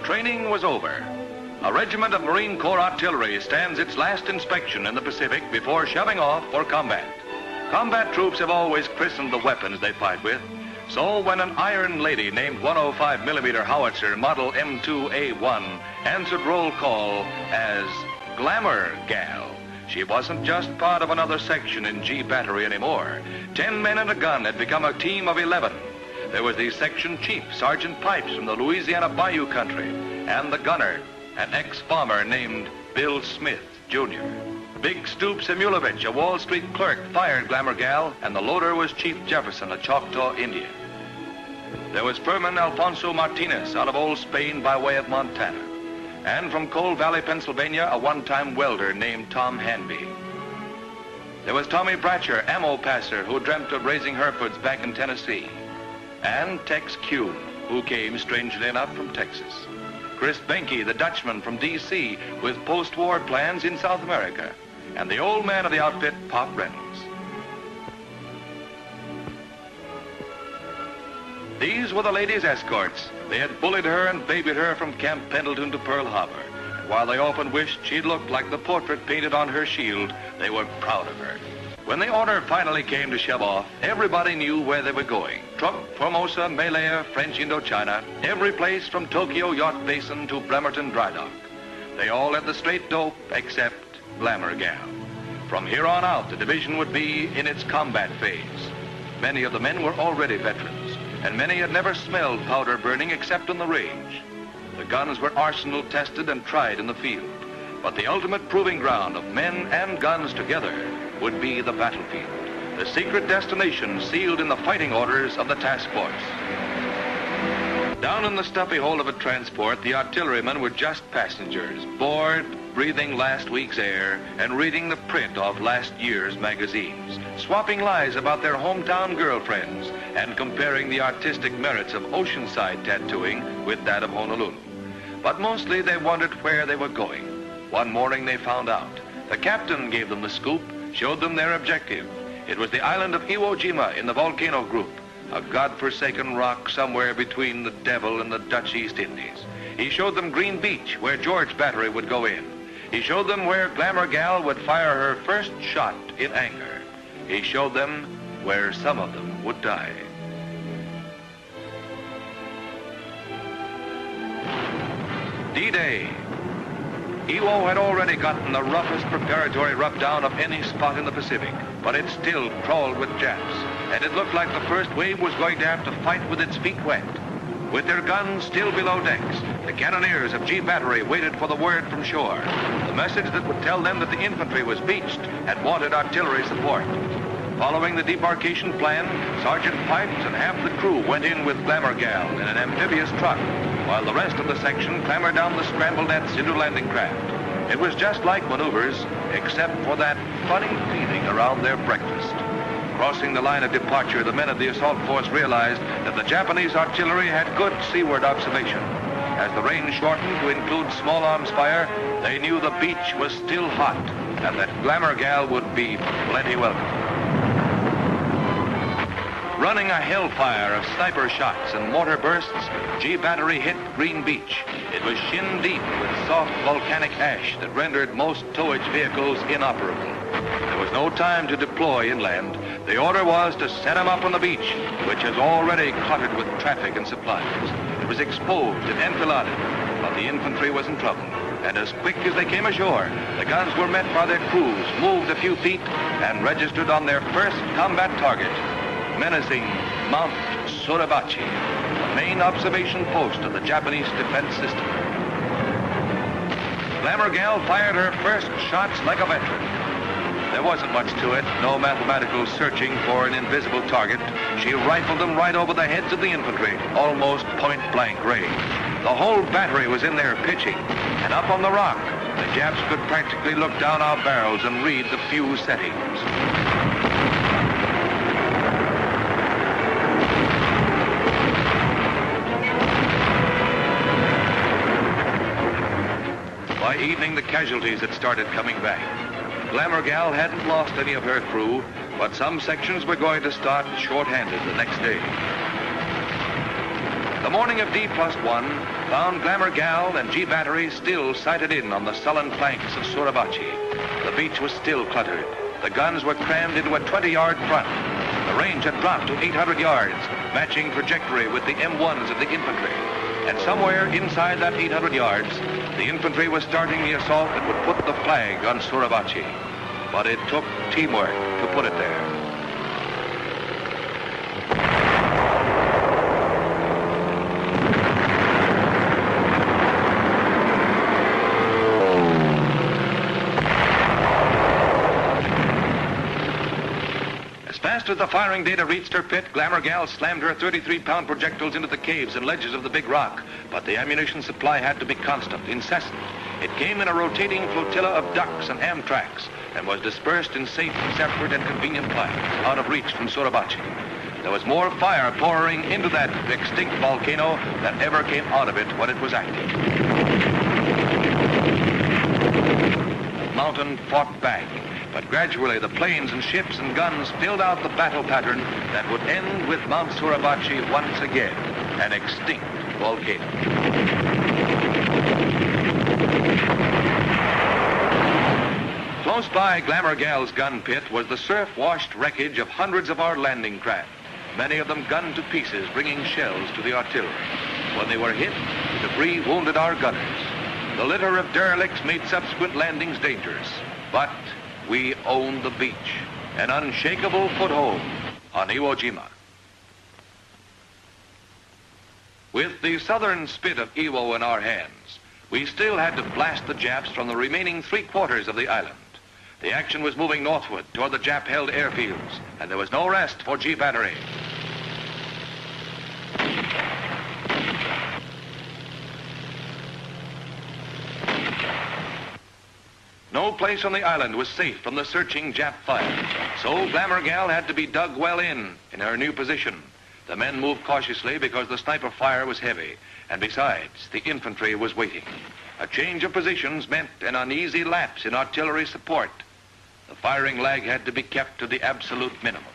training was over. A regiment of Marine Corps artillery stands its last inspection in the Pacific before shoving off for combat. Combat troops have always christened the weapons they fight with. So when an Iron Lady named 105mm howitzer model M2A1 answered roll call as Glamour Gal, she wasn't just part of another section in G Battery anymore. 10 men and a gun had become a team of 11. There was the section chief, Sergeant Pipes from the Louisiana Bayou country, and the gunner, an ex-farmer named Bill Smith, Jr. Big Stoop Simulovich, a Wall Street clerk, fired Glamour Gal, and the loader was Chief Jefferson, a Choctaw Indian. There was Furman Alfonso Martinez out of Old Spain by way of Montana. And from Coal Valley, Pennsylvania, a one-time welder named Tom Hanby. There was Tommy Bratcher, ammo passer, who dreamt of raising Herefords back in Tennessee. And Tex Kuhn, who came, strangely enough, from Texas. Chris Benke, the Dutchman from D.C., with post-war plans in South America. And the old man of the outfit, Pop Reynolds. These were the ladies' escorts. They had bullied her and babied her from Camp Pendleton to Pearl Harbor. And while they often wished she'd looked like the portrait painted on her shield, they were proud of her. When the order finally came to shove off, everybody knew where they were going. Truk, Formosa, Malaya, French Indochina, every place from Tokyo Yacht Basin to Bremerton Dry Dock. They all had the straight dope except Glamour Gal. From here on out, the division would be in its combat phase. Many of the men were already veterans, and many had never smelled powder burning except on the range. The guns were arsenal tested and tried in the field, but the ultimate proving ground of men and guns together would be the battlefield, the secret destination sealed in the fighting orders of the task force. Down in the stuffy hold of a transport, the artillerymen were just passengers, bored, breathing last week's air, and reading the print of last year's magazines, swapping lies about their hometown girlfriends, and comparing the artistic merits of oceanside tattooing with that of Honolulu. But mostly they wondered where they were going. One morning they found out. The captain gave them the scoop, showed them their objective. It was the island of Iwo Jima in the volcano group, a godforsaken rock somewhere between the devil and the Dutch East Indies. He showed them Green Beach, where George Battery would go in. He showed them where Glamour Gal would fire her first shot in anger. He showed them where some of them would die. D-Day. Iwo had already gotten the roughest preparatory rub-down of any spot in the Pacific, but it still crawled with Japs, and it looked like the first wave was going to have to fight with its feet wet. With their guns still below decks, the cannoneers of G Battery waited for the word from shore, the message that would tell them that the infantry was beached and wanted artillery support. Following the debarkation plan, Sergeant Pipes and half the crew went in with Glamour Gal in an amphibious truck, while the rest of the section clambered down the scramble nets into landing craft. It was just like maneuvers, except for that funny feeling around their breakfast. Crossing the line of departure, the men of the assault force realized that the Japanese artillery had good seaward observation. As the range shortened to include small arms fire, they knew the beach was still hot and that Glamour Gal would be plenty welcome. Running a hellfire of sniper shots and mortar bursts, G Battery hit Green Beach. It was shin deep with soft volcanic ash that rendered most towage vehicles inoperable. There was no time to deploy inland. The order was to set them up on the beach, which is already cluttered with traffic and supplies. It was exposed and enfiladed, but the infantry was in trouble. And as quick as they came ashore, the guns were met by their crews, moved a few feet, and registered on their first combat target, menacing Mount Suribachi, the main observation post of the Japanese defense system. Glamour Gal fired her first shots like a veteran. There wasn't much to it, no mathematical searching for an invisible target. She rifled them right over the heads of the infantry, almost point-blank range. The whole battery was in there pitching, and up on the rock, the Japs could practically look down our barrels and read the fuse settings. By evening, the casualties had started coming back. Glamour Gal hadn't lost any of her crew, but some sections were going to start short-handed the next day. The morning of D+1 found Glamour Gal and G Battery still sighted in on the sullen flanks of Suribachi. The beach was still cluttered. The guns were crammed into a 20-yard front. The range had dropped to 800 yards, matching trajectory with the M1s of the infantry. And somewhere inside that 800 yards, the infantry was starting the assault that would put the flag on Suribachi. But it took teamwork to put it there. As fast as the firing data reached her pit, Glamour Gal slammed her 33-pound projectiles into the caves and ledges of the big rock. But the ammunition supply had to be constant, incessant. It came in a rotating flotilla of ducks and Amtraks and was dispersed in safe, separate, and convenient piles out of reach from Suribachi. There was more fire pouring into that extinct volcano than ever came out of it when it was active. The mountain fought back. But gradually, the planes and ships and guns filled out the battle pattern that would end with Mount Suribachi once again, an extinct volcano. Close by Glamour Gal's gun pit was the surf-washed wreckage of hundreds of our landing craft, many of them gunned to pieces, bringing shells to the artillery. When they were hit, the debris wounded our gunners. The litter of derelicts made subsequent landings dangerous, but we owned the beach, an unshakable foothold on Iwo Jima. With the southern spit of Iwo in our hands, we still had to blast the Japs from the remaining 3/4 of the island. The action was moving northward toward the Jap-held airfields, and there was no rest for G Battery. No place on the island was safe from the searching Jap fire, so Glamour Gal had to be dug well in her new position. The men moved cautiously because the sniper fire was heavy, and besides, the infantry was waiting. A change of positions meant an uneasy lapse in artillery support. The firing lag had to be kept to the absolute minimum.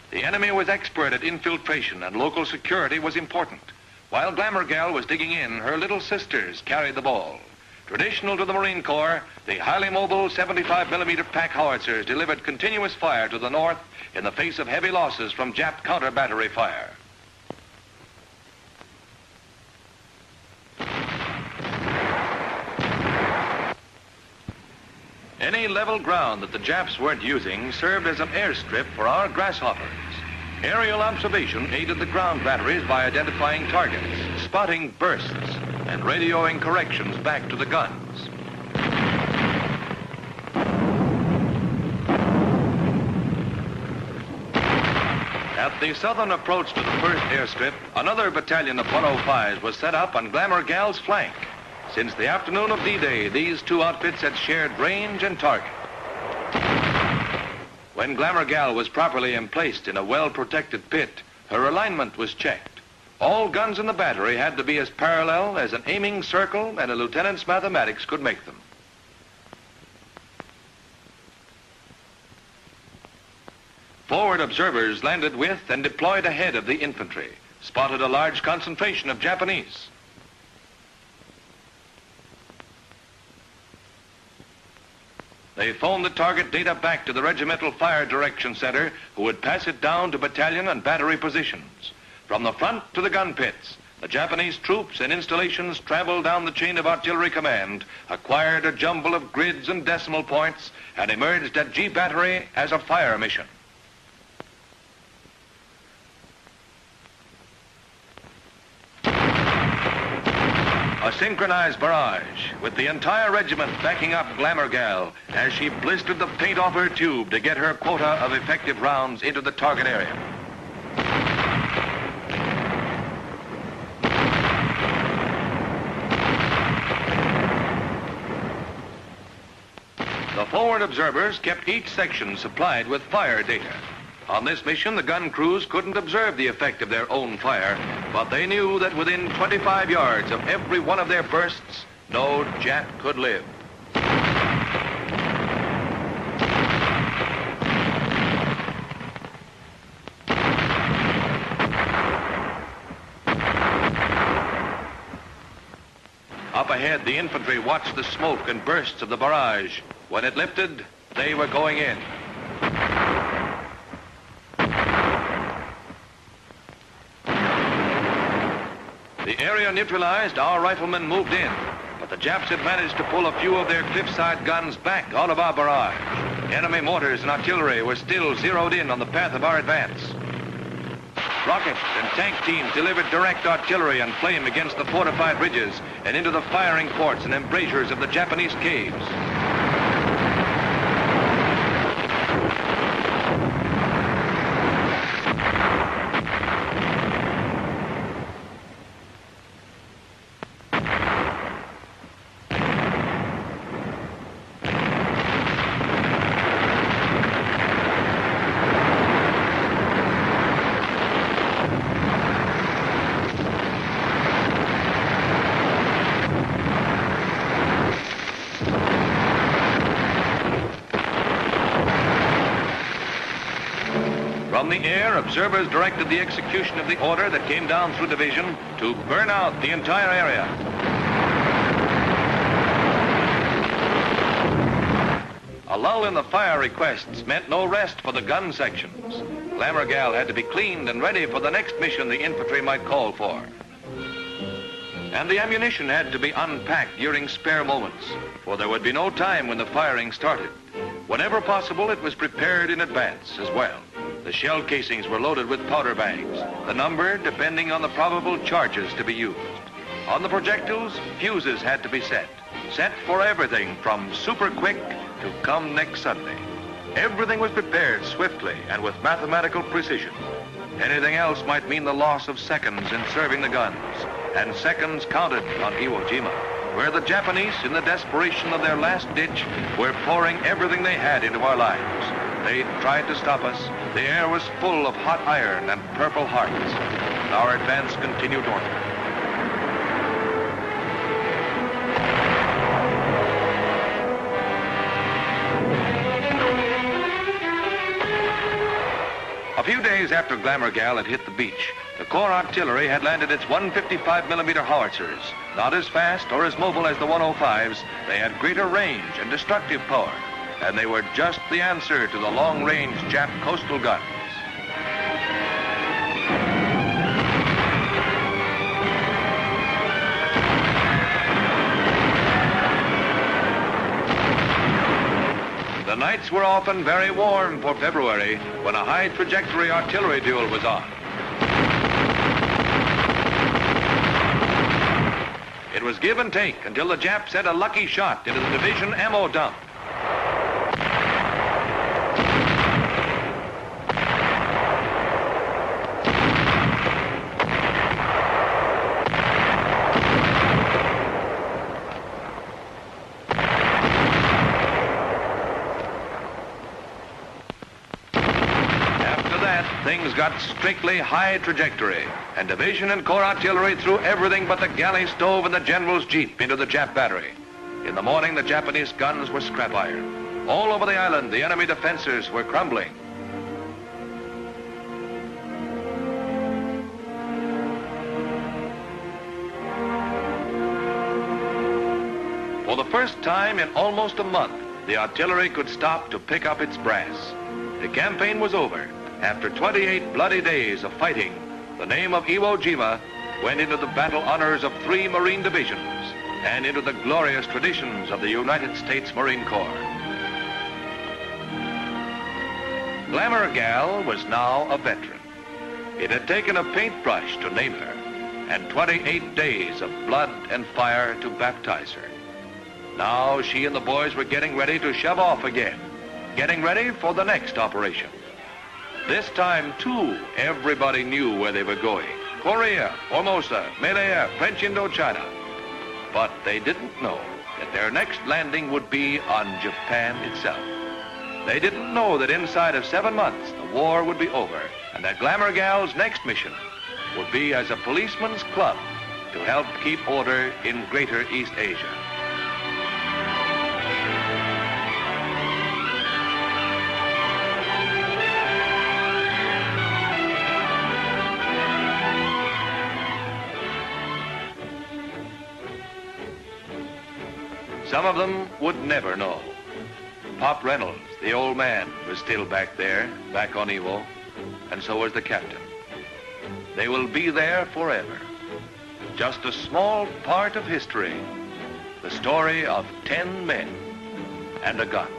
The enemy was expert at infiltration, and local security was important. While Glamour Gal was digging in, her little sisters carried the ball. Traditional to the Marine Corps, the highly mobile 75mm pack howitzers delivered continuous fire to the north in the face of heavy losses from Jap counter-battery fire. Any level ground that the Japs weren't using served as an airstrip for our grasshoppers. Aerial observation aided the ground batteries by identifying targets, spotting bursts, and radioing corrections back to the guns. At the southern approach to the first airstrip, another battalion of 105s was set up on Glamour Gal's flank. Since the afternoon of D-Day, these two outfits had shared range and target. When Glamour Gal was properly emplaced in a well-protected pit, her alignment was checked. All guns in the battery had to be as parallel as an aiming circle and a lieutenant's mathematics could make them. Forward observers landed with and deployed ahead of the infantry, spotted a large concentration of Japanese. They phoned the target data back to the Regimental Fire Direction Center, who would pass it down to battalion and battery positions. From the front to the gun pits, the Japanese troops and installations traveled down the chain of artillery command, acquired a jumble of grids and decimal points, and emerged at G Battery as a fire mission. A synchronized barrage, with the entire regiment backing up Glamour Gal as she blistered the paint off her tube to get her quota of effective rounds into the target area. The forward observers kept each section supplied with fire data. On this mission, the gun crews couldn't observe the effect of their own fire, but they knew that within 25 yards of every one of their bursts, no Jap could live. ahead, the infantry watched the smoke and bursts of the barrage. When it lifted, they were going in. The area neutralized, our riflemen moved in, but the Japs had managed to pull a few of their cliffside guns back out of our barrage. Enemy mortars and artillery were still zeroed in on the path of our advance. Rocket and tank teams delivered direct artillery and flame against the fortified ridges and into the firing ports and embrasures of the Japanese caves. From the air, observers directed the execution of the order that came down through division to burn out the entire area. A lull in the fire requests meant no rest for the gun sections. Glamour Gal had to be cleaned and ready for the next mission the infantry might call for. And the ammunition had to be unpacked during spare moments, for there would be no time when the firing started. Whenever possible, it was prepared in advance as well. The shell casings were loaded with powder bags, the number depending on the probable charges to be used. On the projectiles, fuses had to be set for everything from super quick to come next Sunday. Everything was prepared swiftly and with mathematical precision. Anything else might mean the loss of seconds in serving the guns, and seconds counted on Iwo Jima, where the Japanese, in the desperation of their last ditch, were pouring everything they had into our lives. They tried to stop us. The air was full of hot iron and purple hearts. Our advance continued northward. A few days after Glamour Gal had hit the beach, the Corps artillery had landed its 155mm howitzers. Not as fast or as mobile as the 105s, they had greater range and destructive power, and they were just the answer to the long-range Jap coastal guns. The nights were often very warm for February, when a high-trajectory artillery duel was on. It was give and take until the Japs had a lucky shot into the division ammo dump. Things got strictly high trajectory, and division and corps artillery threw everything but the galley stove and the general's jeep into the Jap battery. In the morning, the Japanese guns were scrap iron. All over the island, the enemy defenses were crumbling. For the first time in almost a month, the artillery could stop to pick up its brass. The campaign was over. After 28 bloody days of fighting, the name of Iwo Jima went into the battle honors of 3 Marine divisions and into the glorious traditions of the United States Marine Corps. Glamour Gal was now a veteran. It had taken a paintbrush to name her, and 28 days of blood and fire to baptize her. Now she and the boys were getting ready to shove off again, getting ready for the next operation. This time, too, everybody knew where they were going. Korea, Formosa, Malaya, French Indochina. But they didn't know that their next landing would be on Japan itself. They didn't know that inside of 7 months, the war would be over, and that Glamour Gal's next mission would be as a policeman's club to help keep order in Greater East Asia. Some of them would never know. Pop Reynolds, the old man, was still back there, back on Iwo, and so was the captain. They will be there forever. Just a small part of history, the story of 10 men and a gun.